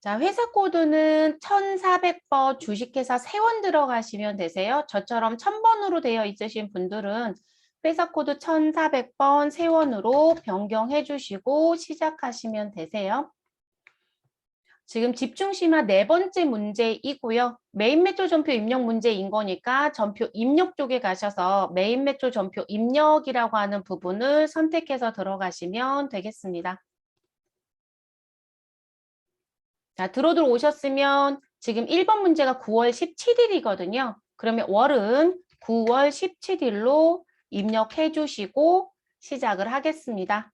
자, 회사 코드는 1400번 주식회사 세원 들어가시면 되세요. 저처럼 1000번으로 되어 있으신 분들은 회사 코드 1400번 세원으로 변경해 주시고 시작하시면 되세요. 지금 집중심화 네 번째 문제이고요. 메인 매조 전표 입력 문제인 거니까 전표 입력 쪽에 가셔서 메인 매조 전표 입력이라고 하는 부분을 선택해서 들어가시면 되겠습니다. 자, 들어들 오셨으면 지금 1번 문제가 9월 17일이거든요. 그러면 월은 9월 17일로 입력해 주시고 시작을 하겠습니다.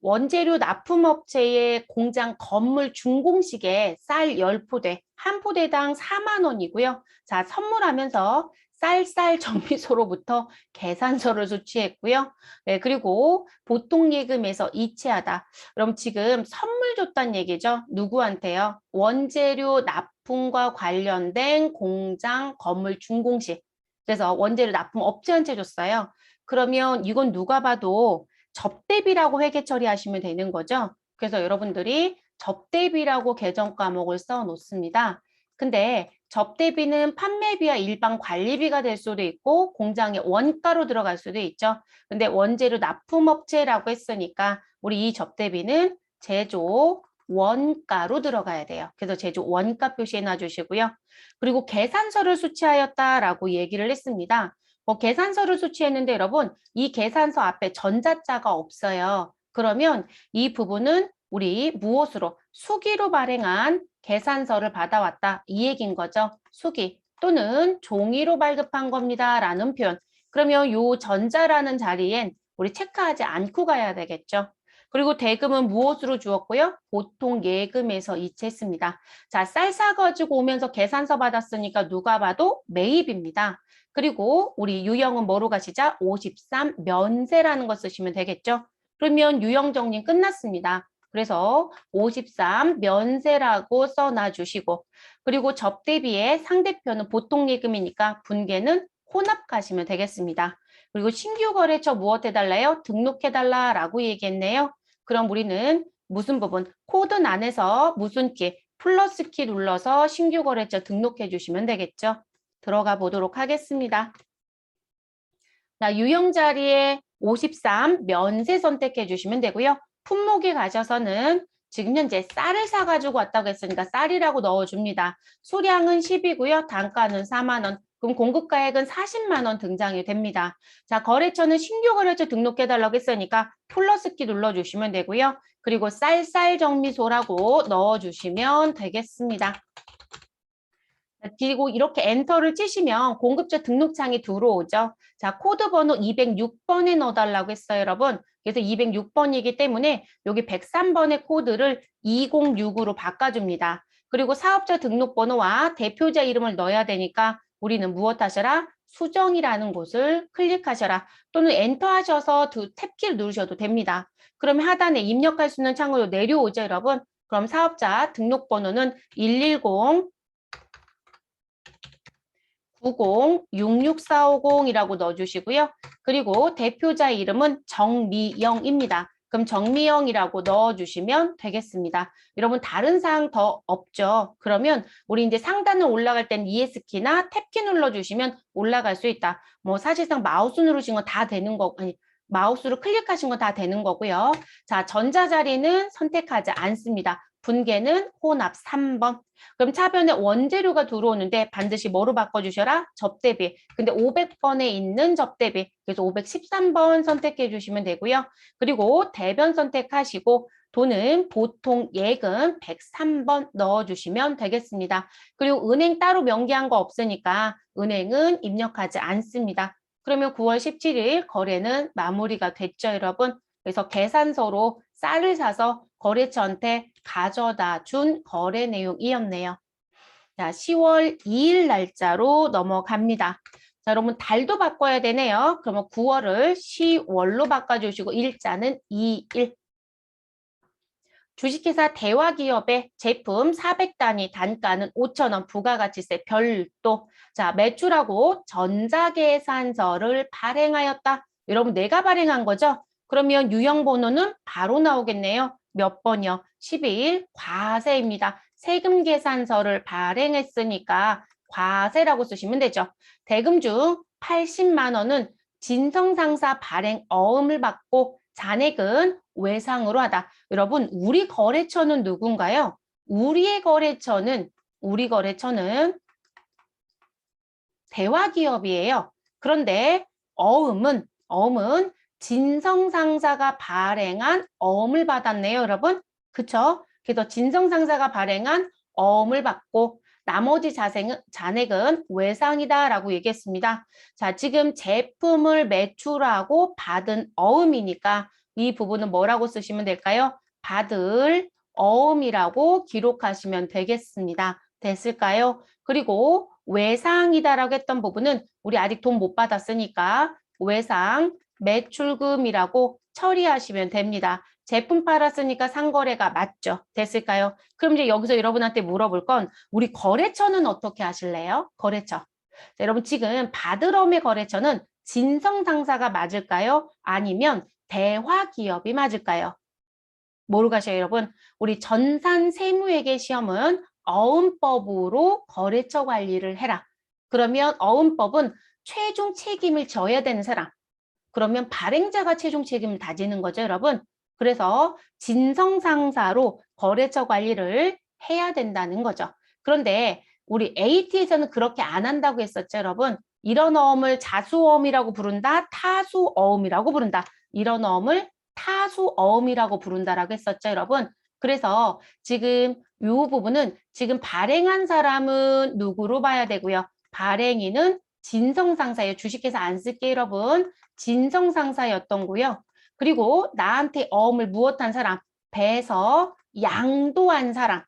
원재료 납품업체의 공장 건물 준공식에 쌀 10포대, 한 포대당 4만 원이고요. 자, 선물하면서 쌀 정비소로부터 계산서를 수취했고요. 네, 그리고 보통 예금에서 이체하다. 그럼 지금 선물 줬단 얘기죠. 누구한테요? 원재료 납품과 관련된 공장 건물 준공식. 그래서 원재료 납품 업체한테 줬어요. 그러면 이건 누가 봐도 접대비라고 회계 처리하시면 되는 거죠. 그래서 여러분들이 접대비라고 계정 과목을 써 놓습니다. 근데 접대비는 판매비와 일반 관리비가 될 수도 있고 공장의 원가로 들어갈 수도 있죠. 근데 원재료 납품업체라고 했으니까 우리 이 접대비는 제조 원가로 들어가야 돼요. 그래서 제조 원가 표시해 놔주시고요. 그리고 계산서를 수취하였다라고 얘기를 했습니다. 계산서를 수취했는데 여러분 이 계산서 앞에 전자자가 없어요. 그러면 이 부분은 우리 무엇으로 수기로 발행한 계산서를 받아왔다 이 얘기인 거죠. 수기 또는 종이로 발급한 겁니다 라는 표현. 그러면 요 전자라는 자리엔 우리 체크하지 않고 가야 되겠죠. 그리고 대금은 무엇으로 주었고요? 보통 예금에서 이체했습니다. 자, 쌀 사가지고 오면서 계산서 받았으니까 누가 봐도 매입입니다. 그리고 우리 유형은 뭐로 가시자? 53 면세라는 거 쓰시면 되겠죠? 그러면 유형 정리 끝났습니다. 그래서 53 면세라고 써놔 주시고 그리고 접대비의 상대표는 보통 예금이니까 분계는 혼합 가시면 되겠습니다. 그리고 신규 거래처 무엇 해달라요? 등록해달라라고 얘기했네요. 그럼 우리는 무슨 부분? 코드 안에서 무슨 키? 플러스 키 눌러서 신규 거래처 등록해 주시면 되겠죠. 들어가 보도록 하겠습니다. 자, 유형 자리에 53 면세 선택해 주시면 되고요. 품목에 가셔서는 지금 현재 쌀을 사가지고 왔다고 했으니까 쌀이라고 넣어줍니다. 수량은 10이고요. 단가는 4만 원. 그럼 공급가액은 40만 원 등장이 됩니다. 자, 거래처는 신규 거래처 등록해달라고 했으니까 플러스키 눌러주시면 되고요. 그리고 쌀 정미소라고 넣어주시면 되겠습니다. 그리고 이렇게 엔터를 치시면 공급자 등록창이 들어오죠. 자, 코드 번호 206번에 넣어달라고 했어요, 여러분. 그래서 206번이기 때문에 여기 103번의 코드를 206으로 바꿔줍니다. 그리고 사업자 등록번호와 대표자 이름을 넣어야 되니까 우리는 무엇 하셔라? 수정이라는 곳을 클릭하셔라. 또는 엔터 하셔서 탭키를 누르셔도 됩니다. 그러면 하단에 입력할 수 있는 창으로 내려오죠, 여러분. 그럼 사업자 등록번호는 110 90-66450이라고 넣어주시고요. 그리고 대표자 이름은 정미영입니다. 그럼 정미영이라고 넣어주시면 되겠습니다. 여러분 다른 사항 더 없죠? 그러면 우리 이제 상단을 올라갈 땐 ES키나 탭키 눌러주시면 올라갈 수 있다. 뭐 사실상 마우스 누르신 건 다 되는 거 아니 마우스로 클릭하신 건 다 되는 거고요. 자, 전자자리는 선택하지 않습니다. 분계는 혼합 3번. 그럼 차변에 원재료가 들어오는데 반드시 뭐로 바꿔주셔라? 접대비. 근데 500번에 있는 접대비. 그래서 513번 선택해 주시면 되고요. 그리고 대변 선택하시고 돈은 보통 예금 103번 넣어주시면 되겠습니다. 그리고 은행 따로 명기한 거 없으니까 은행은 입력하지 않습니다. 그러면 9월 17일 거래는 마무리가 됐죠, 여러분. 그래서 계산서로 쌀을 사서 거래처한테 가져다 준 거래 내용이었네요. 자, 10월 2일 날짜로 넘어갑니다. 자, 여러분 달도 바꿔야 되네요. 그러면 9월을 10월로 바꿔주시고 일자는 2일. 주식회사 대화기업의 제품 400단위 단가는 5,000원 부가가치세 별도. 자, 매출하고 전자계산서를 발행하였다. 여러분 내가 발행한 거죠? 그러면 유형 번호는 바로 나오겠네요. 몇 번이요? 12일 과세입니다. 세금 계산서를 발행했으니까 과세라고 쓰시면 되죠. 대금 중 80만 원은 진성상사 발행 어음을 받고 잔액은 외상으로 하다. 여러분, 우리 거래처는 누군가요? 우리 거래처는 대화기업이에요. 그런데 어음은 진성상사가 발행한 어음을 받았네요, 여러분. 그쵸? 그래서 진성상사가 발행한 어음을 받고 나머지 잔액은 외상이다라고 얘기했습니다. 자, 지금 제품을 매출하고 받은 어음이니까 이 부분은 뭐라고 쓰시면 될까요? 받을 어음이라고 기록하시면 되겠습니다. 됐을까요? 그리고 외상이다라고 했던 부분은 우리 아직 돈 못 받았으니까 외상 매출금이라고 처리하시면 됩니다. 제품 팔았으니까 상거래가 맞죠? 됐을까요? 그럼 이제 여기서 여러분한테 물어볼 건 우리 거래처는 어떻게 하실래요? 거래처. 자, 여러분 지금 받으러의 거래처는 진성상사가 맞을까요? 아니면 대화기업이 맞을까요? 뭐로 가셔요, 여러분? 우리 전산세무회계 시험은 어음법으로 거래처 관리를 해라. 그러면 어음법은 최종 책임을 져야 되는 사람. 그러면 발행자가 최종 책임을 다지는 거죠, 여러분. 그래서 진성상사로 거래처 관리를 해야 된다는 거죠. 그런데 우리 AT에서는 그렇게 안 한다고 했었죠, 여러분. 이런 어음을 자수어음이라고 부른다, 타수어음이라고 부른다. 이런 어음을 타수어음이라고 부른다라고 했었죠, 여러분. 그래서 지금 이 부분은 지금 발행한 사람은 누구로 봐야 되고요. 발행인은 진성상사예요. 주식회사 안 쓸게요, 여러분. 진성상사였던 거요. 그리고 나한테 어음을 무엇한 사람, 배서 양도한 사람.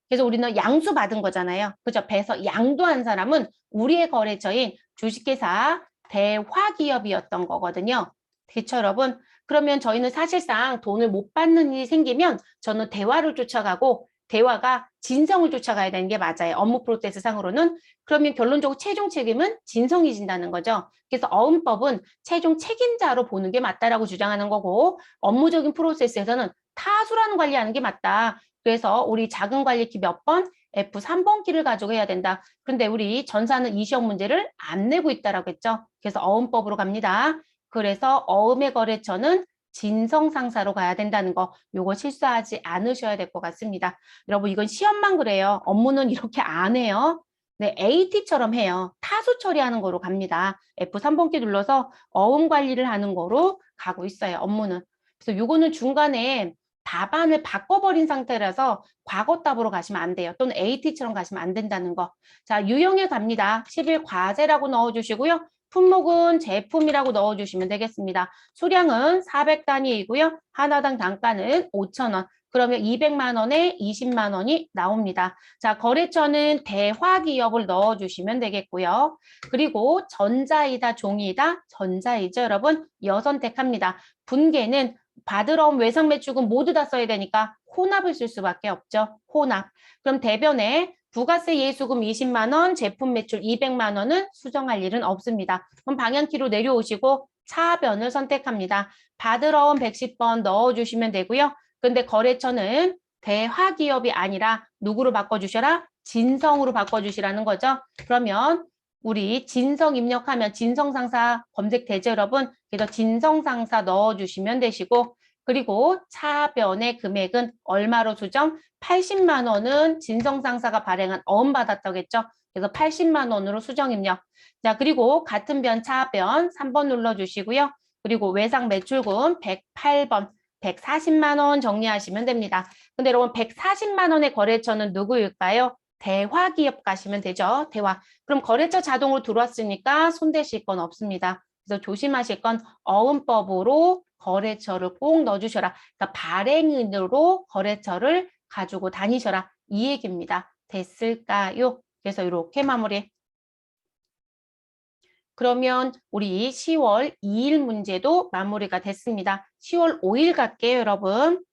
그래서 우리는 양수 받은 거잖아요. 그죠? 배서 양도한 사람은 우리의 거래처인 주식회사 대화기업이었던 거거든요. 그렇죠, 여러분? 그러면 저희는 사실상 돈을 못 받는 일이 생기면 저는 대화를 쫓아가고 대화가 진성을 쫓아가야 되는 게 맞아요. 업무 프로세스 상으로는. 그러면 결론적으로 최종 책임은 진성이 진다는 거죠. 그래서 어음법은 최종 책임자로 보는 게 맞다라고 주장하는 거고 업무적인 프로세스에서는 타수라는 관리하는 게 맞다. 그래서 우리 작은 관리키 몇 번? F3번 키를 가지고 해야 된다. 그런데 우리 전사는 이 시험 문제를 안 내고 있다라고 했죠. 그래서 어음법으로 갑니다. 그래서 어음의 거래처는 진성상사로 가야 된다는 거, 요거 실수하지 않으셔야 될 것 같습니다. 여러분 이건 시험만 그래요. 업무는 이렇게 안 해요. 네, AT처럼 해요. 타수 처리하는 거로 갑니다. F3번키 눌러서 어음 관리를 하는 거로 가고 있어요. 업무는. 그래서 요거는 중간에 답안을 바꿔버린 상태라서 과거 답으로 가시면 안 돼요. 또는 AT처럼 가시면 안 된다는 거. 자, 유형에 갑니다. 10일 과세라고 넣어주시고요. 품목은 제품이라고 넣어주시면 되겠습니다. 수량은 400단위이고요. 하나당 단가는 5,000원. 그러면 200만 원에 20만 원이 나옵니다. 자, 거래처는 대화기업을 넣어주시면 되겠고요. 그리고 전자이다, 종이다, 전자이죠, 여러분. 선택합니다. 분계는 받으러 온 외상매출금 모두 다 써야 되니까 혼합을 쓸 수밖에 없죠. 혼합. 그럼 대변에 부가세 예수금 20만 원, 제품 매출 200만 원은 수정할 일은 없습니다. 그럼 방향키로 내려오시고 차변을 선택합니다. 받으러 온 110번 넣어주시면 되고요. 근데 거래처는 대화기업이 아니라 누구로 바꿔주셔라? 진성으로 바꿔주시라는 거죠. 그러면 우리 진성 입력하면 진성상사 검색되죠, 여러분? 그래서 진성상사 넣어주시면 되시고 그리고 차변의 금액은 얼마로 수정? 80만 원은 진성상사가 발행한 어음 받았다고 했죠? 그래서 80만 원으로 수정 입력. 자, 그리고 같은 변 차변 3번 눌러주시고요. 그리고 외상 매출금 108번, 140만 원 정리하시면 됩니다. 근데 여러분 140만 원의 거래처는 누구일까요? 대화기업 가시면 되죠. 대화. 그럼 거래처 자동으로 들어왔으니까 손대실 건 없습니다. 그래서 조심하실 건 어음법으로 거래처를 꼭 넣어주셔라. 그러니까 발행인으로 거래처를 가지고 다니셔라. 이 얘기입니다. 됐을까요? 그래서 이렇게 마무리. 그러면 우리 10월 2일 문제도 마무리가 됐습니다. 10월 5일 갈게요, 여러분.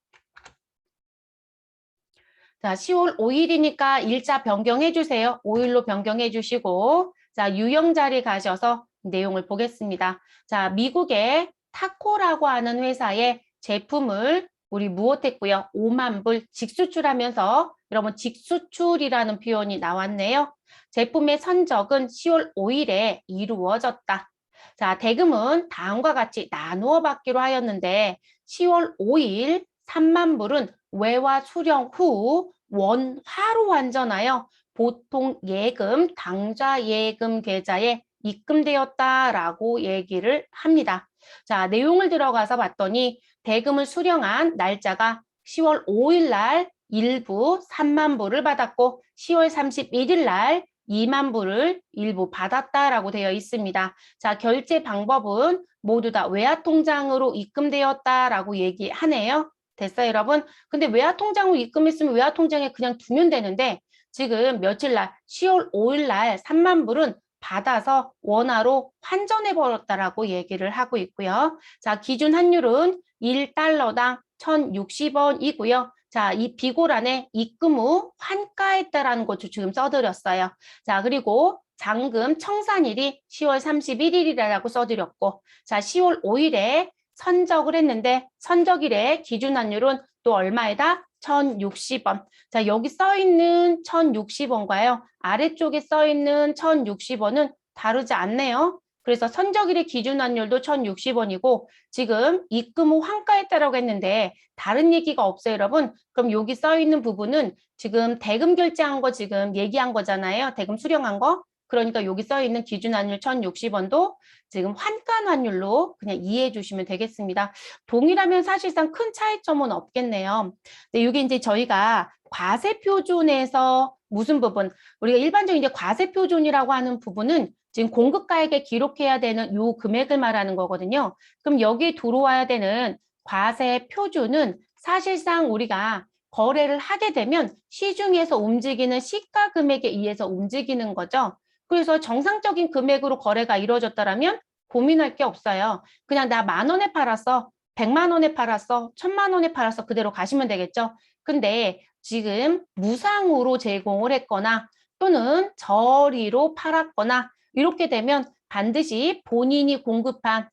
자, 10월 5일이니까 일자 변경해 주세요. 5일로 변경해 주시고 자, 유형 자리 가셔서 내용을 보겠습니다. 자, 미국의 타코라고 하는 회사의 제품을 우리 무엇했고요? 5만 불 직수출하면서 여러분 직수출이라는 표현이 나왔네요. 제품의 선적은 10월 5일에 이루어졌다. 자, 대금은 다음과 같이 나누어 받기로 하였는데 10월 5일 3만 불은 외화 수령 후 원화로 환전하여 보통 예금, 당좌 예금 계좌에 입금되었다라고 얘기를 합니다. 자, 내용을 들어가서 봤더니 대금을 수령한 날짜가 10월 5일 날 일부 3만 불을 받았고 10월 31일 날 2만 불을 일부 받았다라고 되어 있습니다. 자, 결제 방법은 모두 다 외화통장으로 입금되었다라고 얘기하네요. 됐어요, 여러분? 근데 외화통장으로 입금했으면 외화통장에 그냥 두면 되는데 지금 며칠 날 10월 5일 날 3만 불은 받아서 원화로 환전해버렸다라고 얘기를 하고 있고요. 자, 기준 환율은 1달러당 1,060원이고요. 자, 이 비고란에 입금 후 환가했다라는 것도 지금 써드렸어요. 자, 그리고 잔금 청산일이 10월 31일이라고 써드렸고, 자, 10월 5일에 선적을 했는데 선적일의 기준 환율은 또 얼마에다? 1,060원. 자, 여기 써 있는 1,060원과요. 아래쪽에 써 있는 1,060원은 다르지 않네요. 그래서 선적일의 기준 환율도 1,060원이고 지금 입금 후 환가했다라고 했는데 다른 얘기가 없어요, 여러분. 그럼 여기 써 있는 부분은 지금 대금 결제한 거 지금 얘기한 거잖아요. 대금 수령한 거. 그러니까 여기 써 있는 기준 환율 1,060원도 지금 환가 환율로 그냥 이해해 주시면 되겠습니다. 동일하면 사실상 큰 차이점은 없겠네요. 근데 이게 이제 저희가 과세표준에서 무슨 부분, 우리가 일반적인 이제 과세표준이라고 하는 부분은 지금 공급가액에 기록해야 되는 요 금액을 말하는 거거든요. 그럼 여기 들어와야 되는 과세표준은 사실상 우리가 거래를 하게 되면 시중에서 움직이는 시가 금액에 의해서 움직이는 거죠. 그래서 정상적인 금액으로 거래가 이루어졌다면 고민할 게 없어요. 그냥 나 10,000원에 팔았어. 100만 원에 팔았어. 1,000만 원에 팔았어. 그대로 가시면 되겠죠. 근데 지금 무상으로 제공을 했거나 또는 저리로 팔았거나 이렇게 되면 반드시 본인이 공급한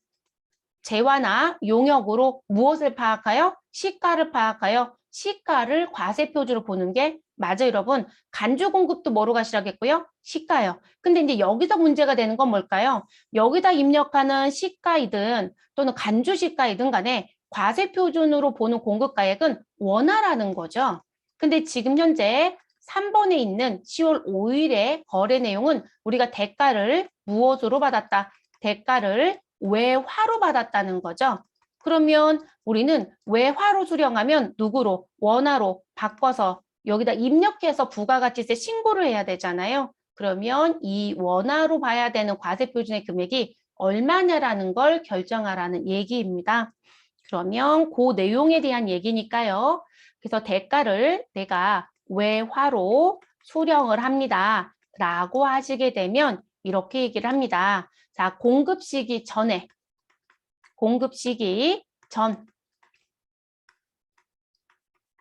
재화나 용역으로 무엇을 파악하여? 시가를 파악하여 시가를 과세표준으로 보는 게 맞아요, 여러분. 간주 공급도 뭐로 가시라겠고요? 시가요. 근데 이제 여기서 문제가 되는 건 뭘까요? 여기다 입력하는 시가이든 또는 간주 시가이든 간에 과세표준으로 보는 공급가액은 원화라는 거죠. 근데 지금 현재 3번에 있는 10월 5일의 거래 내용은 우리가 대가를 무엇으로 받았다? 대가를 외화로 받았다는 거죠. 그러면 우리는 외화로 수령하면 누구로? 원화로 바꿔서 여기다 입력해서 부가가치세 신고를 해야 되잖아요. 그러면 이 원화로 봐야 되는 과세표준의 금액이 얼마냐라는 걸 결정하라는 얘기입니다. 그러면 그 내용에 대한 얘기니까요. 그래서 대가를 내가 외화로 수령을 합니다. 라고 하시게 되면 이렇게 얘기를 합니다. 자, 공급 시기 전에, 공급 시기 전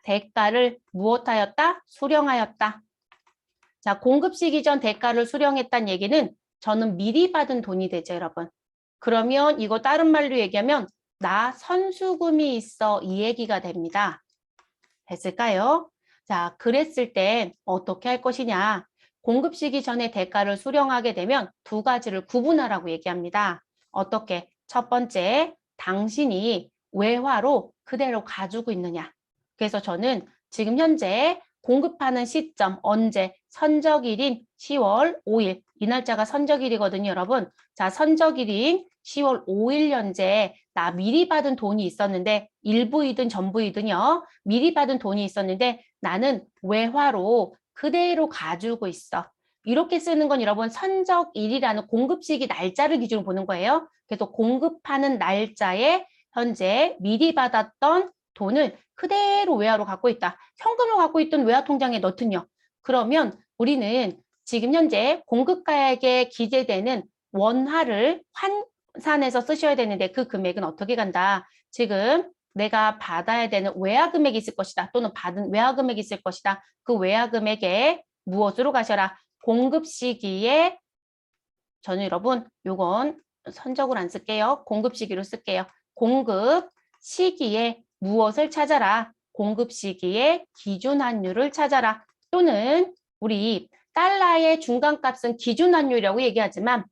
대가를 무엇하였다? 수령하였다. 자, 공급 시기 전 대가를 수령했다는 얘기는 저는 미리 받은 돈이 되죠, 여러분. 그러면 이거 다른 말로 얘기하면 나 선수금이 있어 이 얘기가 됩니다. 됐을까요? 자, 그랬을 땐 어떻게 할 것이냐? 공급 시기 전에 대가를 수령하게 되면 두 가지를 구분하라고 얘기합니다. 어떻게? 첫 번째, 당신이 외화로 그대로 가지고 있느냐. 그래서 저는 지금 현재 공급하는 시점, 언제? 선적일인 10월 5일. 이 날짜가 선적일이거든요, 여러분. 자, 선적일인 10월 5일 현재 나 미리 받은 돈이 있었는데 일부이든 전부이든요. 미리 받은 돈이 있었는데 나는 외화로 그대로 가지고 있어. 이렇게 쓰는 건 여러분 선적일이라는 공급시기 날짜를 기준으로 보는 거예요. 그래서 공급하는 날짜에 현재 미리 받았던 돈을 그대로 외화로 갖고 있다. 현금을 갖고 있던 외화 통장에 넣든요. 그러면 우리는 지금 현재 공급가액에 기재되는 원화를 환산해서 쓰셔야 되는데 그 금액은 어떻게 간다? 지금 내가 받아야 되는 외화 금액이 있을 것이다. 또는 받은 외화 금액이 있을 것이다. 그 외화 금액에 무엇으로 가셔라? 공급 시기에 저는 여러분 요건 선적으로 안 쓸게요. 공급 시기로 쓸게요. 공급 시기에 무엇을 찾아라. 공급 시기에 기준 환율을 찾아라. 또는 우리 달러의 중간값은 기준 환율이라고 얘기하지만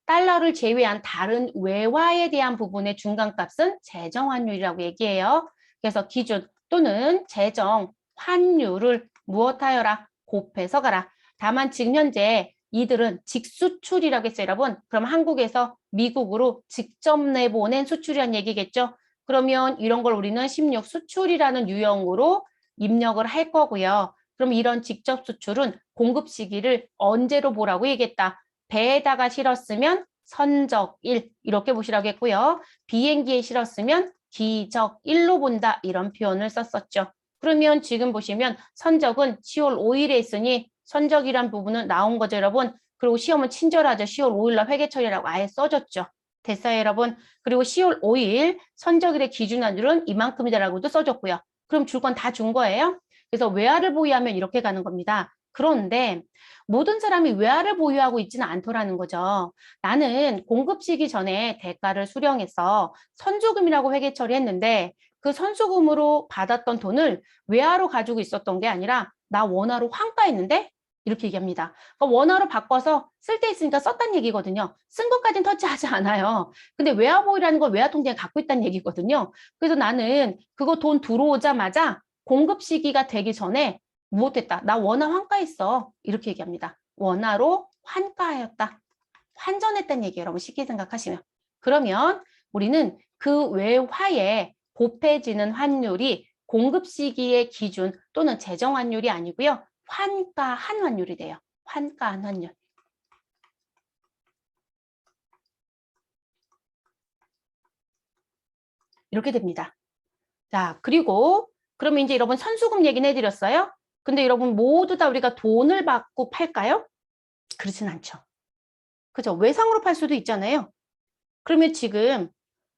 달러를 제외한 다른 외화에 대한 부분의 중간값은 재정 환율이라고 얘기해요. 그래서 기준 또는 재정 환율을 무엇하여라? 곱해서 가라. 다만 지금 현재 이들은 직수출이라고 했어요, 여러분. 그럼 한국에서 미국으로 직접 내보낸 수출이란 얘기겠죠. 그러면 이런 걸 우리는 16 수출이라는 유형으로 입력을 할 거고요. 그럼 이런 직접 수출은 공급 시기를 언제로 보라고 얘기했다. 배에다가 실었으면 선적일 이렇게 보시라고 했고요. 비행기에 실었으면 기적일로 본다 이런 표현을 썼었죠. 그러면 지금 보시면 선적은 10월 5일에 있으니 선적이란 부분은 나온 거죠, 여러분. 그리고 시험은 친절하죠. 10월 5일날 회계처리라고 아예 써줬죠. 됐어요, 여러분. 그리고 10월 5일 선적일의 기준환율은 이만큼이다라고도 써줬고요. 그럼 줄 건 다 준 거예요. 그래서 외화를 보유하면 이렇게 가는 겁니다. 그런데 모든 사람이 외화를 보유하고 있지는 않더라는 거죠. 나는 공급 시기 전에 대가를 수령해서 선수금이라고 회계 처리했는데 그 선수금으로 받았던 돈을 외화로 가지고 있었던 게 아니라 나 원화로 환가했는데 이렇게 얘기합니다. 그러니까 원화로 바꿔서 쓸 때 있으니까 썼다는 얘기거든요. 쓴 것까지는 터치하지 않아요. 근데 외화 보유라는 걸 외화 통장에 갖고 있다는 얘기거든요. 그래서 나는 그거 돈 들어오자마자 공급 시기가 되기 전에 못했다. 나 원화 환가했어. 이렇게 얘기합니다. 원화로 환가하였다. 환전했다는 얘기예요. 여러분 쉽게 생각하시면. 그러면 우리는 그 외화에 곱해지는 환율이 공급 시기의 기준 또는 재정 환율이 아니고요. 환가한 환율이 돼요. 환가한 환율. 이렇게 됩니다. 자, 그리고 그러면 이제 여러분 선수금 얘기는 해드렸어요. 근데 여러분 모두 다 우리가 돈을 받고 팔까요? 그렇진 않죠. 그죠? 외상으로 팔 수도 있잖아요. 그러면 지금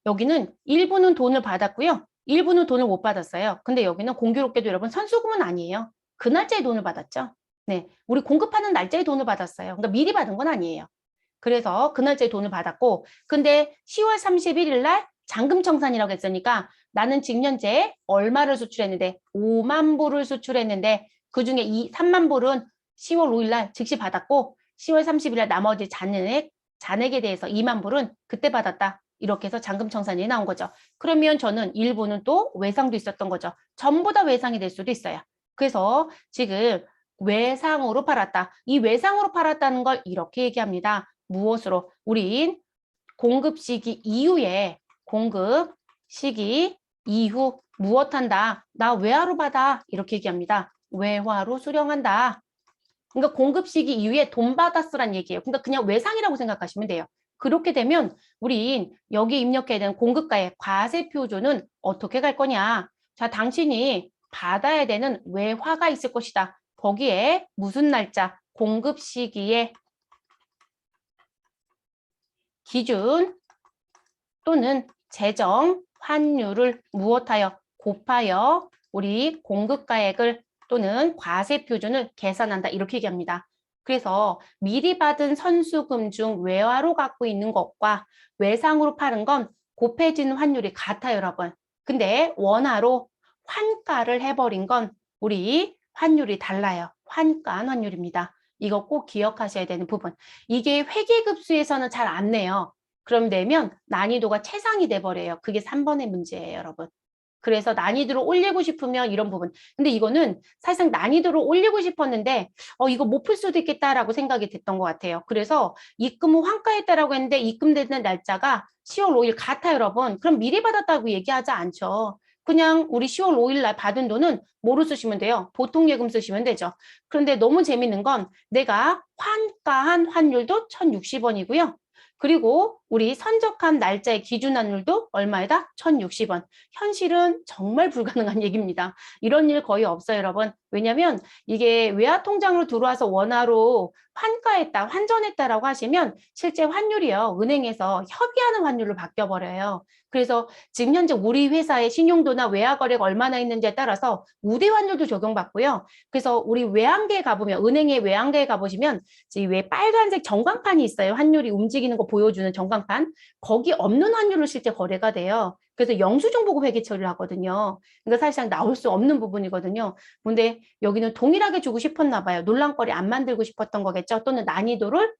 여기는 일부는 돈을 받았고요. 일부는 돈을 못 받았어요. 근데 여기는 공교롭게도 여러분 선수금은 아니에요. 그 날짜에 돈을 받았죠. 네, 우리 공급하는 날짜에 돈을 받았어요. 그러니까 미리 받은 건 아니에요. 그래서 그 날짜에 돈을 받았고 근데 10월 31일 날 잔금청산이라고 했으니까 나는 지금 현재 얼마를 수출했는데 5만 불을 수출했는데 그중에 3만 불은 10월 5일 날 즉시 받았고 10월 30일 날 나머지 잔액에 대해서 2만 불은 그때 받았다. 이렇게 해서 잔금청산이 나온 거죠. 그러면 저는 일부는 또 외상도 있었던 거죠. 전부 다 외상이 될 수도 있어요. 그래서 지금 외상으로 팔았다. 이 외상으로 팔았다는 걸 이렇게 얘기합니다. 무엇으로? 우린 공급 시기 이후에 공급 시기 이후 무엇한다? 나 외화로 받아. 이렇게 얘기합니다. 외화로 수령한다. 그러니까 공급 시기 이후에 돈 받았으란 얘기예요. 그러니까 그냥 외상이라고 생각하시면 돼요. 그렇게 되면 우린 여기 입력해야 되는 공급가의 과세 표준은 어떻게 갈 거냐? 자, 당신이 받아야 되는 외화가 있을 것이다. 거기에 무슨 날짜? 공급 시기에 기준 또는 재정 환율을 무엇하여 곱하여 우리 공급가액을 또는 과세 표준을 계산한다. 이렇게 얘기합니다. 그래서 미리 받은 선수금 중 외화로 갖고 있는 것과 외상으로 파는 건 곱해지는 환율이 같아요, 여러분. 근데 원화로 환가를 해버린 건 우리 환율이 달라요. 환가한 환율입니다. 이거 꼭 기억하셔야 되는 부분. 이게 회계급수에서는 잘 안 내요. 그럼 내면 난이도가 최상이 돼버려요. 그게 3번의 문제예요, 여러분. 그래서 난이도를 올리고 싶으면 이런 부분. 근데 이거는 사실상 난이도를 올리고 싶었는데 이거 못 풀 수도 있겠다라고 생각이 됐던 것 같아요. 그래서 입금 후 환가했다라고 했는데 입금되는 날짜가 10월 5일 같아요, 여러분. 그럼 미리 받았다고 얘기하지 않죠. 그냥 우리 10월 5일 날 받은 돈은 뭐로 쓰시면 돼요? 보통 예금 쓰시면 되죠. 그런데 너무 재밌는 건 내가 환가한 환율도 1,060원이고요. 그리고 우리 선적한 날짜의 기준 환율도 얼마이다? 1,060원. 현실은 정말 불가능한 얘기입니다. 이런 일 거의 없어요, 여러분. 왜냐면 이게 외화 통장으로 들어와서 원화로 환가했다, 환전했다라고 하시면 실제 환율이요. 은행에서 협의하는 환율로 바뀌어 버려요. 그래서 지금 현재 우리 회사의 신용도나 외화 거래가 얼마나 있는지에 따라서 우대 환율도 적용받고요. 그래서 우리 외환계에 가보면 은행의 외환계에 가보시면 왜 빨간색 전광판이 있어요. 환율이 움직이는 거 보여주는 전광판. 거기 없는 환율로 실제 거래가 돼요. 그래서 영수증 보고 회계 처리를 하거든요. 그러니까 사실상 나올 수 없는 부분이거든요. 근데 여기는 동일하게 주고 싶었나 봐요. 논란거리 안 만들고 싶었던 거겠죠. 또는 난이도를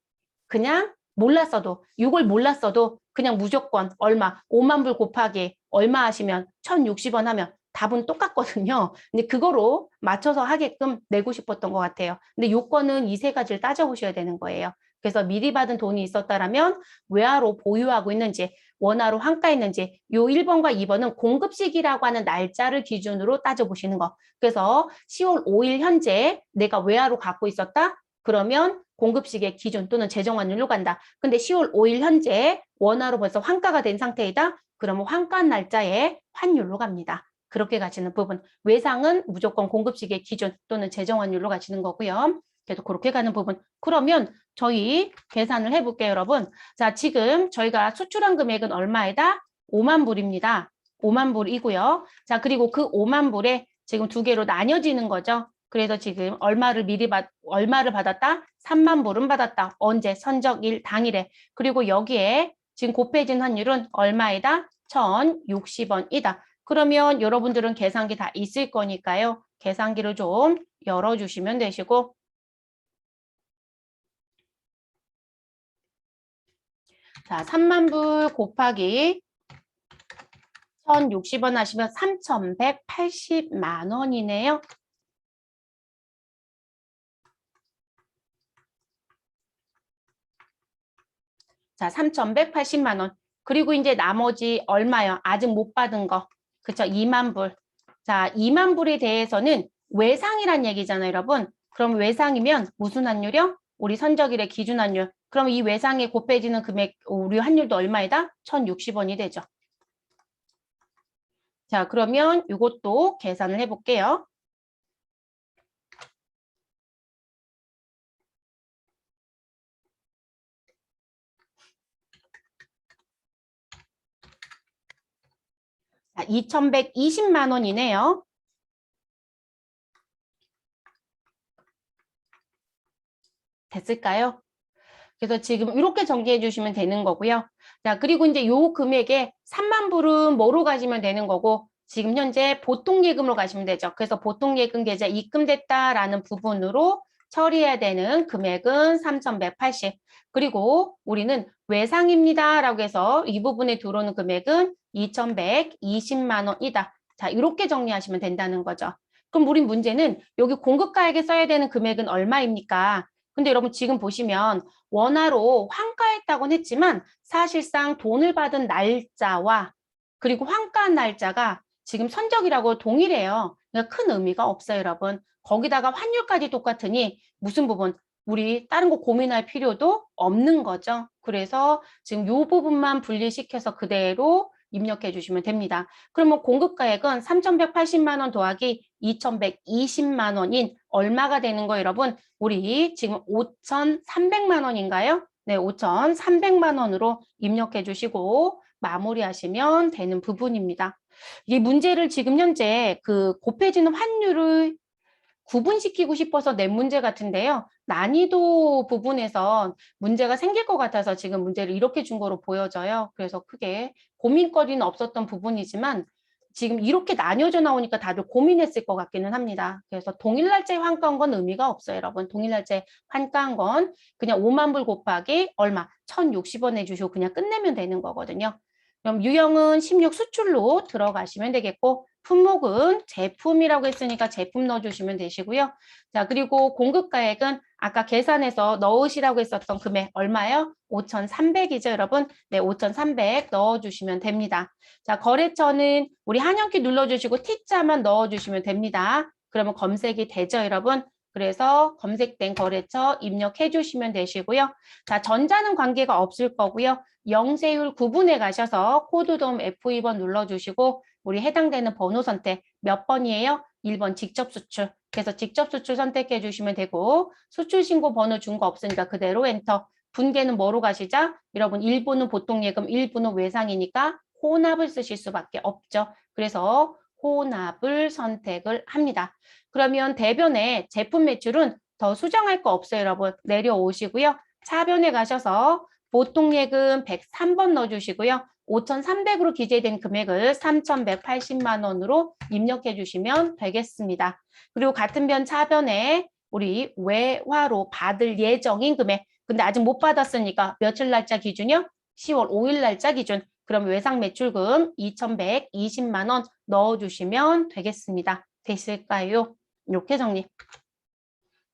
그냥 몰랐어도 6을 몰랐어도 그냥 무조건 얼마 5만 불 곱하기 얼마 하시면 1,060원 하면 답은 똑같거든요. 근데 그거로 맞춰서 하게끔 내고 싶었던 것 같아요. 근데 요건은 이 세 가지를 따져보셔야 되는 거예요. 그래서 미리 받은 돈이 있었다라면 외화로 보유하고 있는지 원화로 환가했는지 요 1번과 2번은 공급 시기라고 하는 날짜를 기준으로 따져보시는 거. 그래서 10월 5일 현재 내가 외화로 갖고 있었다? 그러면 공급시기의 기준 또는 재정환율로 간다. 근데 10월 5일 현재 원화로 벌써 환가가 된 상태이다? 그러면 환가 날짜에 환율로 갑니다. 그렇게 가시는 부분. 외상은 무조건 공급시기의 기준 또는 재정환율로 가시는 거고요. 계속 그렇게 가는 부분. 그러면 저희 계산을 해볼게요, 여러분. 자, 지금 저희가 수출한 금액은 얼마이다? 5만 불입니다. 5만 불이고요. 자, 그리고 그 5만 불에 지금 두 개로 나뉘어지는 거죠. 그래서 지금 얼마를 받았다? 3만 불은 받았다. 언제? 선적일 당일에. 그리고 여기에 지금 곱해진 환율은 얼마이다? 1,060원이다. 그러면 여러분들은 계산기 다 있을 거니까요. 계산기를 좀 열어주시면 되시고 자, 3만 불 곱하기 1,060원 하시면 3,180만 원이네요. 자, 3,180만 원. 그리고 이제 나머지 얼마요? 아직 못 받은 거. 그쵸? 2만 불. 자, 2만 불에 대해서는 외상이란 얘기잖아요, 여러분. 그럼 외상이면 무슨 환율이요? 우리 선적일의 기준 환율. 그럼 이 외상에 곱해지는 금액, 우리 환율도 얼마이다? 1,060원이 되죠. 자, 그러면 이것도 계산을 해볼게요. 자, 2,120만 원이네요. 됐을까요? 그래서 지금 이렇게 정리해 주시면 되는 거고요. 자, 그리고 이제 요 금액에 3만 불은 뭐로 가시면 되는 거고, 지금 현재 보통예금으로 가시면 되죠. 그래서 보통예금 계좌 입금됐다라는 부분으로 처리해야 되는 금액은 3,180. 그리고 우리는 외상입니다라고 해서 이 부분에 들어오는 금액은 2,120만 원이다. 자, 이렇게 정리하시면 된다는 거죠. 그럼 우리 문제는 여기 공급가액에 써야 되는 금액은 얼마입니까? 근데 여러분 지금 보시면 원화로 환가했다고는 했지만 사실상 돈을 받은 날짜와 그리고 환가한 날짜가 지금 선적이라고 동일해요. 그러니까 큰 의미가 없어요, 여러분. 거기다가 환율까지 똑같으니 무슨 부분? 우리 다른 거 고민할 필요도 없는 거죠. 그래서 지금 이 부분만 분리시켜서 그대로 입력해 주시면 됩니다. 그러면 공급가액은 3,180만 원 더하기 2,120만 원인 얼마가 되는 거예요, 여러분? 우리 지금 5,300만 원인가요? 네, 5,300만 원으로 입력해 주시고 마무리하시면 되는 부분입니다. 이 문제를 지금 현재 그 곱해지는 환율을 구분시키고 싶어서 낸 문제 같은데요. 난이도 부분에서 문제가 생길 것 같아서 지금 문제를 이렇게 준 거로 보여져요. 그래서 크게 고민거리는 없었던 부분이지만 지금 이렇게 나뉘어져 나오니까 다들 고민했을 것 같기는 합니다. 그래서 동일날짜에 환가한 건 의미가 없어요, 여러분. 동일날짜에 환가한 건 그냥 5만 불 곱하기 얼마? 1,060원 해주시고 그냥 끝내면 되는 거거든요. 그럼 유형은 16 수출로 들어가시면 되겠고 품목은 제품이라고 했으니까 제품 넣어주시면 되시고요. 자, 그리고 공급가액은 아까 계산해서 넣으시라고 했었던 금액 얼마요? 5,300이죠, 여러분? 네, 5,300 넣어주시면 됩니다. 자, 거래처는 우리 한영키 눌러주시고 T자만 넣어주시면 됩니다. 그러면 검색이 되죠, 여러분? 그래서 검색된 거래처 입력해 주시면 되시고요. 자, 전자는 관계가 없을 거고요. 영세율 구분에 가셔서 코드 도움 F2번 눌러주시고 우리 해당되는 번호 선택 몇 번이에요? 1번 직접 수출. 그래서 직접 수출 선택해 주시면 되고 수출 신고 번호 준 거 없으니까 그대로 엔터. 분계는 뭐로 가시죠? 여러분 일부는 보통예금, 일부는 외상이니까 혼합을 쓰실 수밖에 없죠. 그래서 혼합을 선택을 합니다. 그러면 대변에 제품 매출은 더 수정할 거 없어요, 여러분. 내려오시고요. 차변에 가셔서 보통예금 103번 넣어주시고요. 5,300으로 기재된 금액을 3,180만 원으로 입력해 주시면 되겠습니다. 그리고 같은 변 차변에 우리 외화로 받을 예정인 금액. 근데 아직 못 받았으니까 며칠 날짜 기준이요? 10월 5일 날짜 기준. 그럼 외상 매출금 2,120만 원 넣어주시면 되겠습니다. 되실까요? 이렇게 정리.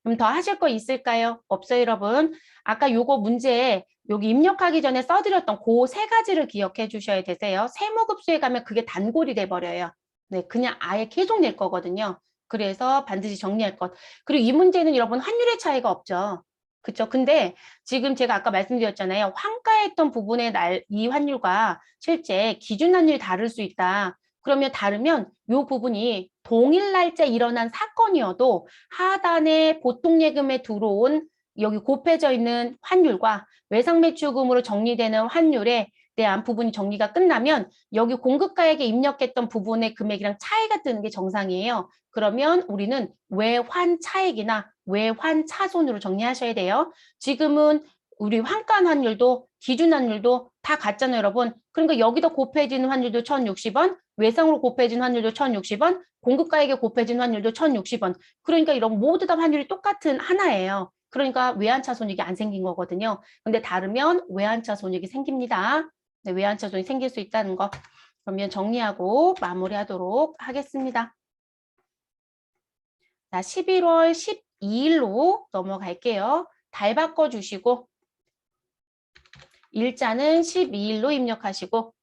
그럼 더 하실 거 있을까요? 없어요, 여러분. 아까 요거 문제 여기 입력하기 전에 써드렸던 그 세 가지를 기억해 주셔야 되세요. 세무급수에 가면 그게 단골이 돼버려요. 네, 그냥 아예 계속 낼 거거든요. 그래서 반드시 정리할 것. 그리고 이 문제는 여러분 환율의 차이가 없죠. 그쵸? 근데 지금 제가 아까 말씀드렸잖아요. 환가했던 부분의 이 환율과 실제 기준 환율이 다를 수 있다. 그러면 다르면 이 부분이 동일 날짜 일어난 사건이어도 하단에 보통예금에 들어온 여기 곱해져 있는 환율과 외상매출금으로 정리되는 환율에 대한 부분이 정리가 끝나면 여기 공급가액에 입력했던 부분의 금액이랑 차이가 뜨는 게 정상이에요. 그러면 우리는 외환차액이나 외환차손으로 정리하셔야 돼요. 지금은 우리 환가 환율도 기준 환율도 다 같잖아요, 여러분. 그러니까 여기다 곱해지는 환율도 1,060원, 외상으로 곱해진 환율도 1,060원, 공급가액에 곱해진 환율도 1,060원. 그러니까 이런 모두 다 환율이 똑같은 하나예요. 그러니까 외환차 손익이 안 생긴 거거든요. 근데 다르면 외환차 손익이 생깁니다. 네, 외환차 손익이 생길 수 있다는 거. 그러면 정리하고 마무리하도록 하겠습니다. 자, 11월 12일로 넘어갈게요. 달 바꿔주시고 일자는 12일로 입력하시고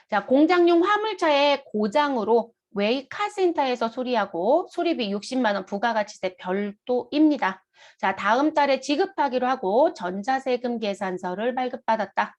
자, 공장용 화물차의 고장으로 웨이카센터에서 수리하고 수리비 60만 원 부가가치세 별도입니다. 자, 다음 달에 지급하기로 하고 전자세금 계산서를 발급받았다.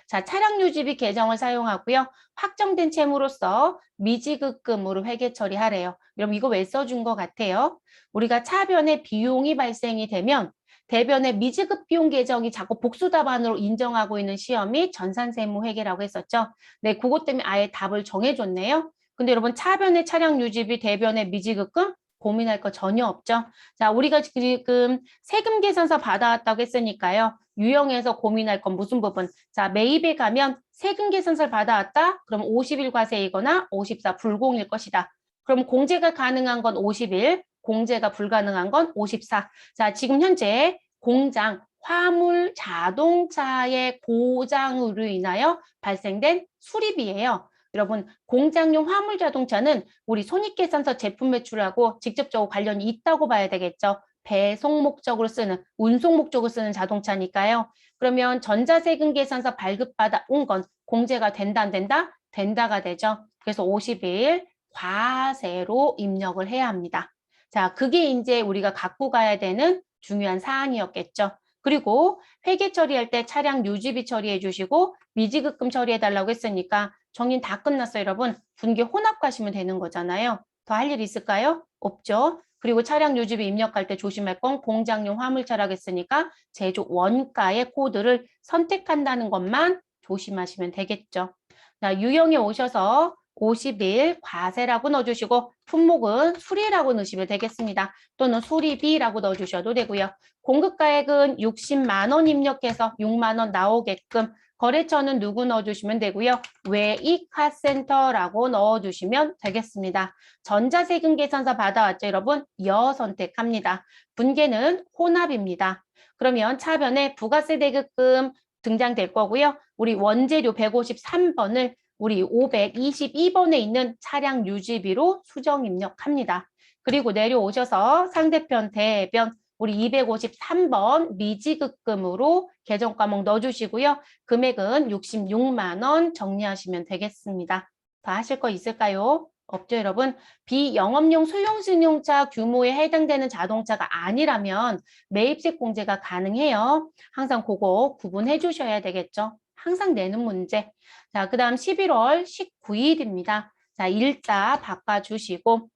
자, 차량 유지비 계정을 사용하고요. 확정된 채무로서 미지급금으로 회계 처리하래요. 그럼 이거 왜 써준 것 같아요? 우리가 차변에 비용이 발생이 되면 대변의 미지급 비용 계정이 자꾸 복수 답안으로 인정하고 있는 시험이 전산세무회계라고 했었죠. 네, 그것 때문에 아예 답을 정해줬네요. 근데 여러분 차변의 차량 유지비, 대변의 미지급금 고민할 거 전혀 없죠. 자, 우리가 지금 세금 계산서 받아왔다고 했으니까요. 유형에서 고민할 건 무슨 부분? 자, 매입에 가면 세금 계산서를 받아왔다? 그럼 50일 과세이거나 54 불공일 것이다. 그럼 공제가 가능한 건 50일, 공제가 불가능한 건 54. 자, 지금 현재 공장, 화물, 자동차의 고장으로 인하여 발생된 수리비예요. 여러분, 공장용 화물 자동차는 우리 손익계산서 제품 매출하고 직접적으로 관련이 있다고 봐야 되겠죠. 배송 목적으로 쓰는, 운송 목적으로 쓰는 자동차니까요. 그러면 전자세금 계산서 발급받아 온 건 공제가 된다, 안 된다? 된다가 되죠. 그래서 50일 과세로 입력을 해야 합니다. 자, 그게 이제 우리가 갖고 가야 되는 중요한 사항이었겠죠. 그리고 회계 처리할 때 차량 유지비 처리해 주시고 미지급금 처리해 달라고 했으니까 정인 다 끝났어요, 여러분. 분기 혼합 가시면 되는 거잖아요. 더 할 일 있을까요? 없죠. 그리고 차량 유지비 입력할 때 조심할 건 공장용 화물차라고 했으니까 제조 원가의 코드를 선택한다는 것만 조심하시면 되겠죠. 자, 유형에 오셔서 50일 과세라고 넣어주시고 품목은 수리라고 넣으시면 되겠습니다. 또는 수리비라고 넣어주셔도 되고요. 공급가액은 60만 원 입력해서 6만 원 나오게끔 거래처는 누구 넣어주시면 되고요. 외이카센터라고 넣어주시면 되겠습니다. 전자세금 계산서 받아왔죠, 여러분? 여 선택합니다. 분계는 혼합입니다. 그러면 차변에 부가세 대급금 등장될 거고요. 우리 원재료 153번을 우리 522번에 있는 차량 유지비로 수정 입력합니다. 그리고 내려오셔서 상대편 대변 우리 253번 미지급금으로 계정 과목 넣어주시고요. 금액은 66만 원 정리하시면 되겠습니다. 더 하실 거 있을까요? 없죠, 여러분? 비영업용 소형승용차 규모에 해당되는 자동차가 아니라면 매입세 공제가 가능해요. 항상 그거 구분해 주셔야 되겠죠? 항상 내는 문제. 자, 그 다음 11월 19일입니다. 자, 일자 바꿔주시고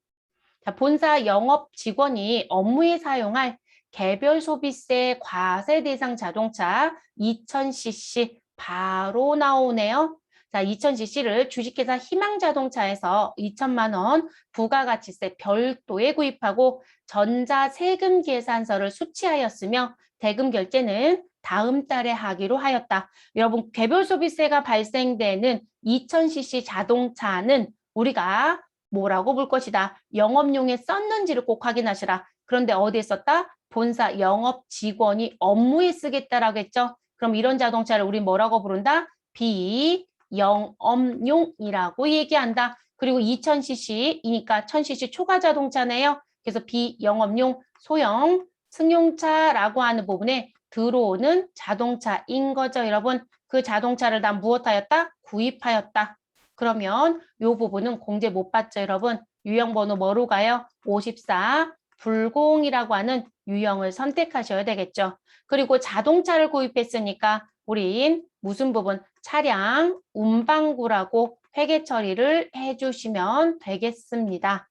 자, 본사 영업 직원이 업무에 사용할 개별 소비세 과세 대상 자동차 2000cc 바로 나오네요. 자, 2000cc를 주식회사 희망자동차에서 2천만 원 부가가치세 별도에 구입하고 전자세금 계산서를 수취하였으며 대금 결제는 다음 달에 하기로 하였다. 여러분, 개별 소비세가 발생되는 2000cc 자동차는 우리가 뭐라고 볼 것이다. 영업용에 썼는지를 꼭 확인하시라. 그런데 어디에 썼다? 본사 영업 직원이 업무에 쓰겠다라고 했죠. 그럼 이런 자동차를 우리 뭐라고 부른다? 비영업용이라고 얘기한다. 그리고 2000cc이니까 1000cc 초과 자동차네요. 그래서 비영업용 소형 승용차라고 하는 부분에 들어오는 자동차인 거죠, 여러분. 그 자동차를 난 무엇하였다? 구입하였다. 그러면 이 부분은 공제 못 받죠, 여러분. 유형번호 뭐로 가요? 54 불공이라고 하는 유형을 선택하셔야 되겠죠. 그리고 자동차를 구입했으니까 우린 무슨 부분? 차량 운반구라고 회계 처리를 해주시면 되겠습니다.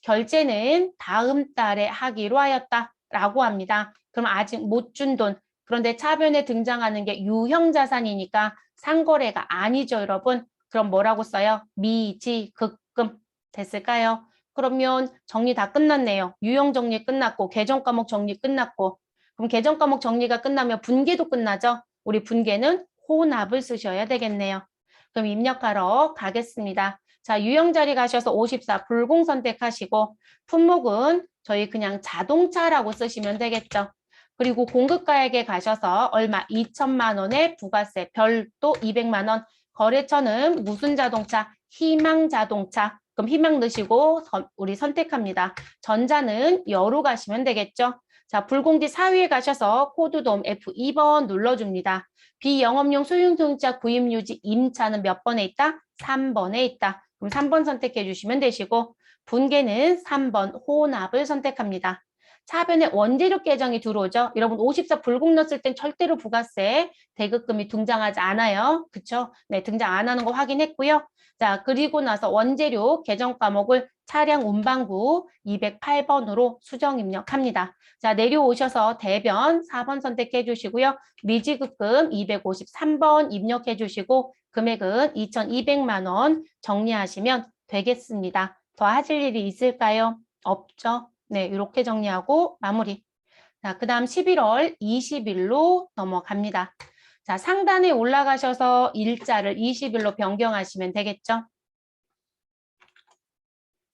결제는 다음 달에 하기로 하였다라고 합니다. 그럼 아직 못 준 돈. 그런데 차변에 등장하는 게 유형자산이니까 상거래가 아니죠, 여러분. 그럼 뭐라고 써요? 미지급금. 됐을까요? 그러면 정리 다 끝났네요. 유형 정리 끝났고 계정 과목 정리 끝났고 그럼 계정 과목 정리가 끝나면 분계도 끝나죠? 우리 분계는 혼합을 쓰셔야 되겠네요. 그럼 입력하러 가겠습니다. 자, 유형 자리 가셔서 54 불공 선택하시고 품목은 저희 그냥 자동차라고 쓰시면 되겠죠. 그리고 공급가액에 가셔서 얼마 2천만 원의 부가세 별도 200만 원 거래처는 무슨 자동차? 희망자동차. 그럼 희망 넣으시고 우리 선택합니다. 전자는 여로 가시면 되겠죠. 자, 불공지 사위에 가셔서 코드돔 F2번 눌러줍니다. 비영업용 소형소형차 구입유지 임차는 몇 번에 있다? 3번에 있다. 그럼 3번 선택해 주시면 되시고 분계는 3번 혼합을 선택합니다. 차변에 원재료 계정이 들어오죠. 여러분 54 불공 넣었을 땐 절대로 부가세 대급금이 등장하지 않아요. 그쵸? 네, 등장 안 하는 거 확인했고요. 자, 그리고 나서 원재료 계정 과목을 차량 운반구 208번으로 수정 입력합니다. 자, 내려오셔서 대변 4번 선택해 주시고요. 미지급금 253번 입력해 주시고 금액은 2,200만 원 정리하시면 되겠습니다. 더 하실 일이 있을까요? 없죠? 네, 이렇게 정리하고 마무리. 자, 그 다음 11월 20일로 넘어갑니다. 자, 상단에 올라가셔서 일자를 20일로 변경하시면 되겠죠.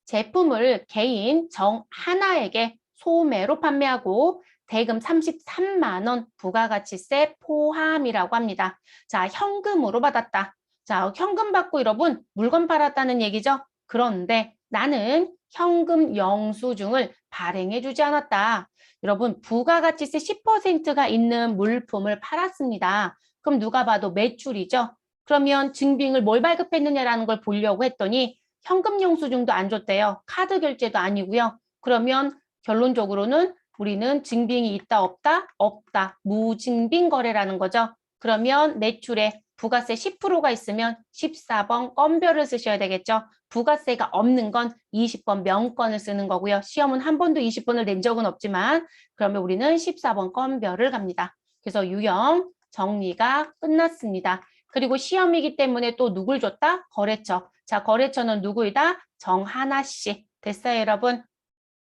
제품을 개인 정 하나에게 소매로 판매하고 대금 33만 원 부가가치세 포함이라고 합니다. 자, 현금으로 받았다. 자, 현금 받고 여러분 물건 팔았다는 얘기죠. 그런데 나는 현금 영수증을 발행해 주지 않았다. 여러분 부가가치세 10%가 있는 물품을 팔았습니다. 그럼 누가 봐도 매출이죠. 그러면 증빙을 뭘 발급했느냐라는 걸 보려고 했더니 현금 영수증도 안 줬대요. 카드 결제도 아니고요. 그러면 결론적으로는 우리는 증빙이 있다 없다? 없다. 무증빙 거래라는 거죠. 그러면 매출에 부가세 10%가 있으면 14번 건별을 쓰셔야 되겠죠. 부가세가 없는 건 20번 명건을 쓰는 거고요. 시험은 한 번도 20번을 낸 적은 없지만 그러면 우리는 14번 건별을 갑니다. 그래서 유형 정리가 끝났습니다. 그리고 시험이기 때문에 또 누굴 줬다? 거래처. 자, 거래처는 누구이다? 정하나 씨. 됐어요, 여러분?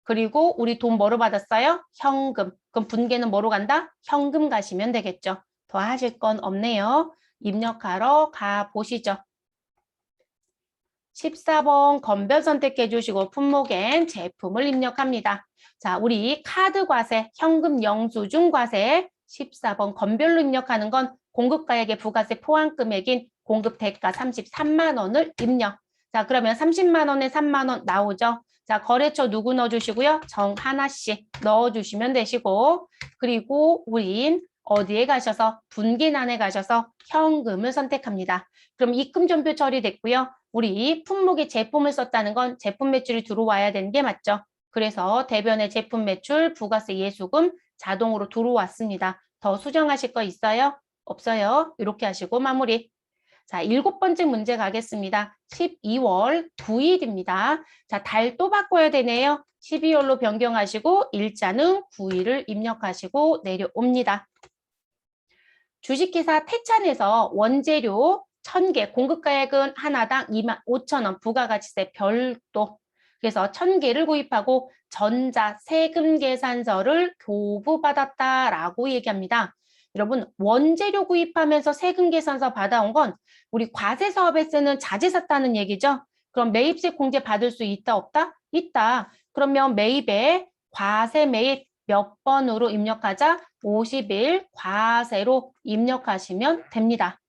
그리고 우리 돈 뭐로 받았어요? 현금. 그럼 분계는 뭐로 간다? 현금 가시면 되겠죠. 더 하실 건 없네요. 입력하러 가보시죠. 14번 건별 선택해 주시고 품목엔 제품을 입력합니다. 자, 우리 카드 과세, 현금 영수증 과세 14번 건별로 입력하는 건 공급가액의 부가세 포함 금액인 공급 대가 33만 원을 입력. 자, 그러면 30만 원에 3만 원 나오죠. 자, 거래처 누구 넣어주시고요? 정하나 씨 넣어주시면 되시고 그리고 우린 어디에 가셔서 분기난에 가셔서 현금을 선택합니다. 그럼 입금 전표 처리됐고요. 우리 품목에 제품을 썼다는 건 제품 매출이 들어와야 되는 게 맞죠. 그래서 대변의 제품 매출, 부가세 예수금 자동으로 들어왔습니다. 더 수정하실 거 있어요? 없어요? 이렇게 하시고 마무리. 자, 7번째 문제 가겠습니다. 12월 9일입니다. 자, 달 또 바꿔야 되네요. 12월로 변경하시고 일자는 9일을 입력하시고 내려옵니다. 주식회사 태찬에서 원재료 1,000개, 공급가액은 하나당 25,000원, 부가가치세 별도. 그래서 1,000개를 구입하고 전자 세금 계산서를 교부받았다라고 얘기합니다. 여러분, 원재료 구입하면서 세금 계산서 받아온 건 우리 과세 사업에 쓰는 자재 샀다는 얘기죠. 그럼 매입세 공제 받을 수 있다, 없다? 있다. 그러면 매입에 과세 매입 몇 번으로 입력하자? 50일 과세로 입력하시면 됩니다.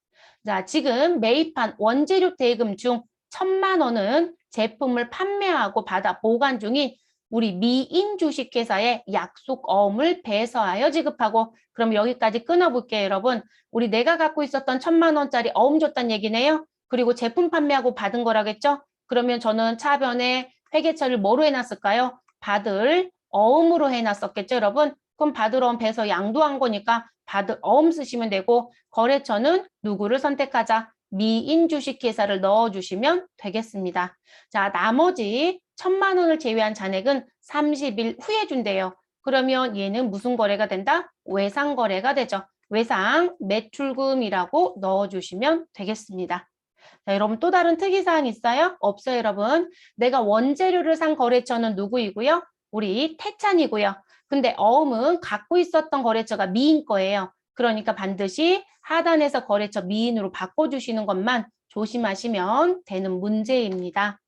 자, 지금 매입한 원재료 대금 중 1,000만 원은 제품을 판매하고 받아 보관 중인 우리 미인 주식회사에 약속어음을 배서하여 지급하고, 그럼 여기까지 끊어볼게요, 여러분. 우리 내가 갖고 있었던 1,000만 원짜리 어음 줬단 얘기네요. 그리고 제품 판매하고 받은 거라겠죠? 그러면 저는 차변에 회계처리를 뭐로 해놨을까요? 받을 어음으로 해놨었겠죠, 여러분? 그럼 받을 어음 배서 양도한 거니까 받을 어음 쓰시면 되고, 거래처는 누구를 선택하자? 미인 주식회사를 넣어주시면 되겠습니다. 자, 나머지 1,000만 원을 제외한 잔액은 30일 후에 준대요. 그러면 얘는 무슨 거래가 된다? 외상 거래가 되죠. 외상 매출금이라고 넣어주시면 되겠습니다. 자, 여러분 또 다른 특이사항 있어요? 없어요, 여러분. 내가 원재료를 산 거래처는 누구이고요? 우리 태찬이고요. 근데 어음은 갖고 있었던 거래처가 미인 거예요. 그러니까 반드시 하단에서 거래처 미인으로 바꿔주시는 것만 조심하시면 되는 문제입니다.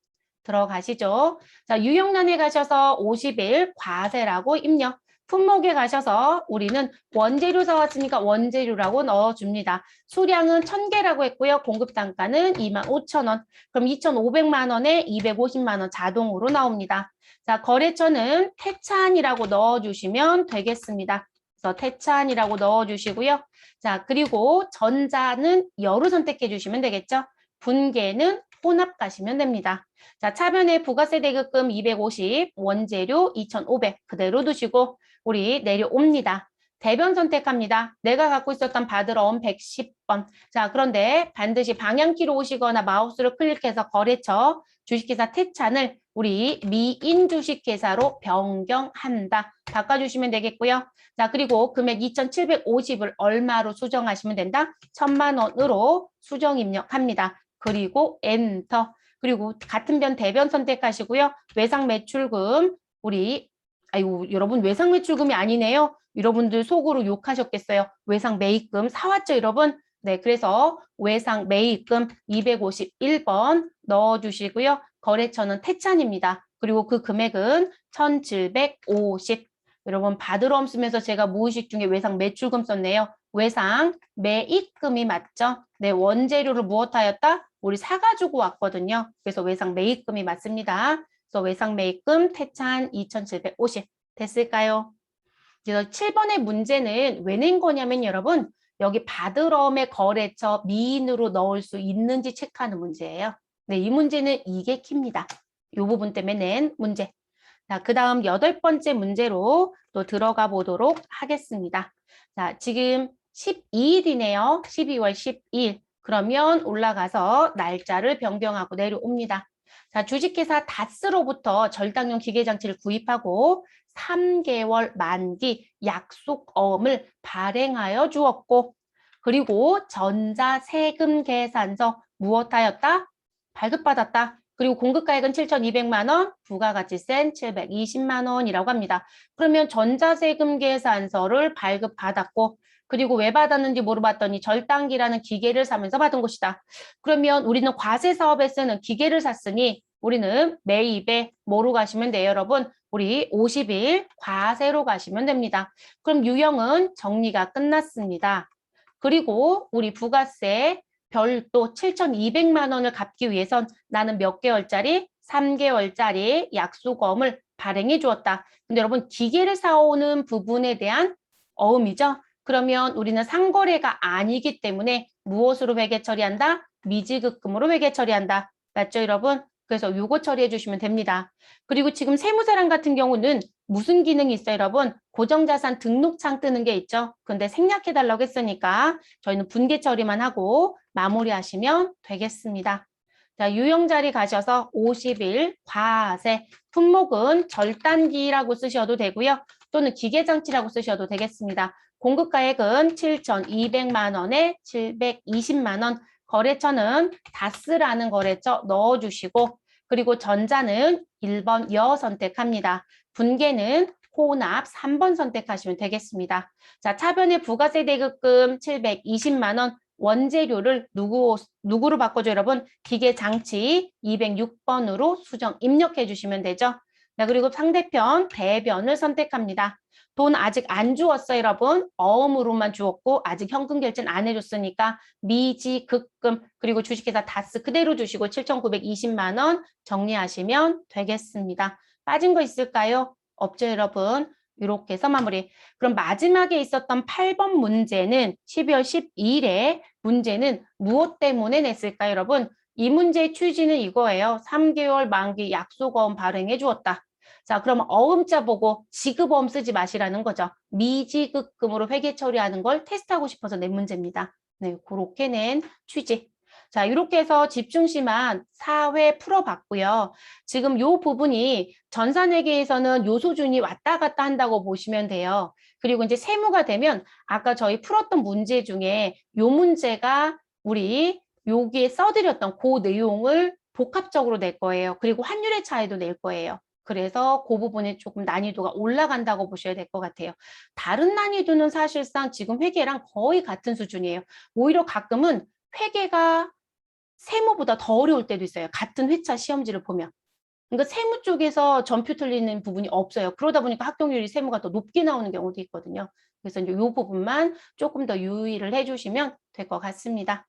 들어가시죠. 자, 유형란에 가셔서 50일 과세라고 입력. 품목에 가셔서 우리는 원재료 사왔으니까 원재료라고 넣어줍니다. 수량은 1,000개라고 했고요. 공급 단가는 25,000원. 그럼 2,500만 원에 250만 원 자동으로 나옵니다. 자, 거래처는 태찬이라고 넣어주시면 되겠습니다. 그래서 태찬이라고 넣어주시고요. 자, 그리고 전자는 여로 선택해 주시면 되겠죠. 분계는 혼합 가시면 됩니다. 자, 차변에 부가세 대급금 250, 원재료 2,500 그대로 두시고 우리 내려옵니다. 대변 선택합니다. 내가 갖고 있었던 받을 어음 110번. 자, 그런데 반드시 방향키로 오시거나 마우스를 클릭해서 거래처 주식회사 태찬을 우리 미인 주식회사로 변경한다. 바꿔주시면 되겠고요. 자, 그리고 금액 2,750을 얼마로 수정하시면 된다? 1,000만 원으로 수정 입력합니다. 그리고 엔터. 그리고 같은 변 대변 선택하시고요. 외상 매출금 우리 아이고 여러분 외상 매출금이 아니네요. 여러분들 속으로 욕하셨겠어요. 외상 매입금 사왔죠, 여러분? 네, 그래서 외상 매입금 251번 넣어주시고요. 거래처는 태찬입니다. 그리고 그 금액은 1,750. 여러분 받으러 쓰면서 제가 무의식 중에 외상 매출금 썼네요. 외상 매입금이 맞죠? 네, 원재료를 무엇하였다? 우리 사가지고 왔거든요. 그래서 외상 매입금이 맞습니다. 그래서 외상 매입금 태찬 2,750 됐을까요? 그래서 7번의 문제는 왜 낸 거냐면 여러분 여기 받으러의 거래처 미인으로 넣을 수 있는지 체크하는 문제예요. 네, 이 문제는 이게 키입니다. 이 부분 때문에 낸 문제. 자, 그 다음 8번째 문제로 또 들어가 보도록 하겠습니다. 자, 지금 12일이네요. 12월 12일. 그러면 올라가서 날짜를 변경하고 내려옵니다. 자, 주식회사 다스로부터 절당용 기계장치를 구입하고 3개월 만기 약속어음을 발행하여 주었고, 그리고 전자세금 계산서 무엇하였다? 발급받았다. 그리고 공급가액은 7,200만 원, 부가가치세는 720만 원이라고 합니다. 그러면 전자세금 계산서를 발급받았고, 그리고 왜 받았는지 물어봤더니 절단기라는 기계를 사면서 받은 것이다. 그러면 우리는 과세 사업에 쓰는 기계를 샀으니 우리는 매입에 뭐로 가시면 돼요, 여러분? 우리 50일 과세로 가시면 됩니다. 그럼 유형은 정리가 끝났습니다. 그리고 우리 부가세 별도 7,200만 원을 갚기 위해선 나는 몇 개월짜리? 3개월짜리 약속어음을 발행해 주었다. 근데 여러분 기계를 사오는 부분에 대한 어음이죠. 그러면 우리는 상거래가 아니기 때문에 무엇으로 회계 처리한다? 미지급금으로 회계 처리한다. 맞죠, 여러분? 그래서 요거 처리해 주시면 됩니다. 그리고 지금 세무사랑 같은 경우는 무슨 기능이 있어요, 여러분? 고정자산 등록창 뜨는 게 있죠. 근데 생략해 달라고 했으니까 저희는 분계 처리만 하고 마무리하시면 되겠습니다. 자, 유형 자리 가셔서 50일 과세 품목은 절단기라고 쓰셔도 되고요. 또는 기계장치라고 쓰셔도 되겠습니다. 공급가액은 7,200만 원에 720만 원, 거래처는 다스라는 거래처 넣어주시고 그리고 전자는 1번 여 선택합니다. 분계는 호납 3번 선택하시면 되겠습니다. 자, 차변의 부가세 대급금 720만 원, 원재료를 누구로 바꿔줘 여러분? 기계장치 206번으로 수정 입력해 주시면 되죠. 네, 그리고 상대편 대변을 선택합니다. 돈 아직 안 주었어요, 여러분. 어음으로만 주었고 아직 현금 결제는 안 해줬으니까 미지급금 그리고 주식회사 다스 그대로 주시고 7,920만 원 정리하시면 되겠습니다. 빠진 거 있을까요? 없죠, 여러분. 이렇게 해서 마무리. 그럼 마지막에 있었던 8번 문제는 12월 12일에 문제는 무엇 때문에 냈을까요, 여러분? 이 문제의 취지는 이거예요. 3개월 만기 약속어음 발행해 주었다. 자, 그러면 어음자 보고 지급어음 쓰지 마시라는 거죠. 미지급금으로 회계 처리하는 걸 테스트하고 싶어서 낸 문제입니다. 네, 그렇게 낸 취지. 자, 이렇게 해서 집중시만 4회 풀어봤고요. 지금 요 부분이 전산회계에서는 요소준이 왔다 갔다 한다고 보시면 돼요. 그리고 이제 세무가 되면 아까 저희 풀었던 문제 중에 요 문제가 우리 여기에 써드렸던 그 내용을 복합적으로 낼 거예요. 그리고 환율의 차이도 낼 거예요. 그래서 그 부분에 조금 난이도가 올라간다고 보셔야 될 것 같아요. 다른 난이도는 사실상 지금 회계랑 거의 같은 수준이에요. 오히려 가끔은 회계가 세무보다 더 어려울 때도 있어요. 같은 회차 시험지를 보면. 그러니까 세무 쪽에서 전표 틀리는 부분이 없어요. 그러다 보니까 합격률이 세무가 더 높게 나오는 경우도 있거든요. 그래서 이제 이 부분만 조금 더 유의를 해주시면 될 것 같습니다.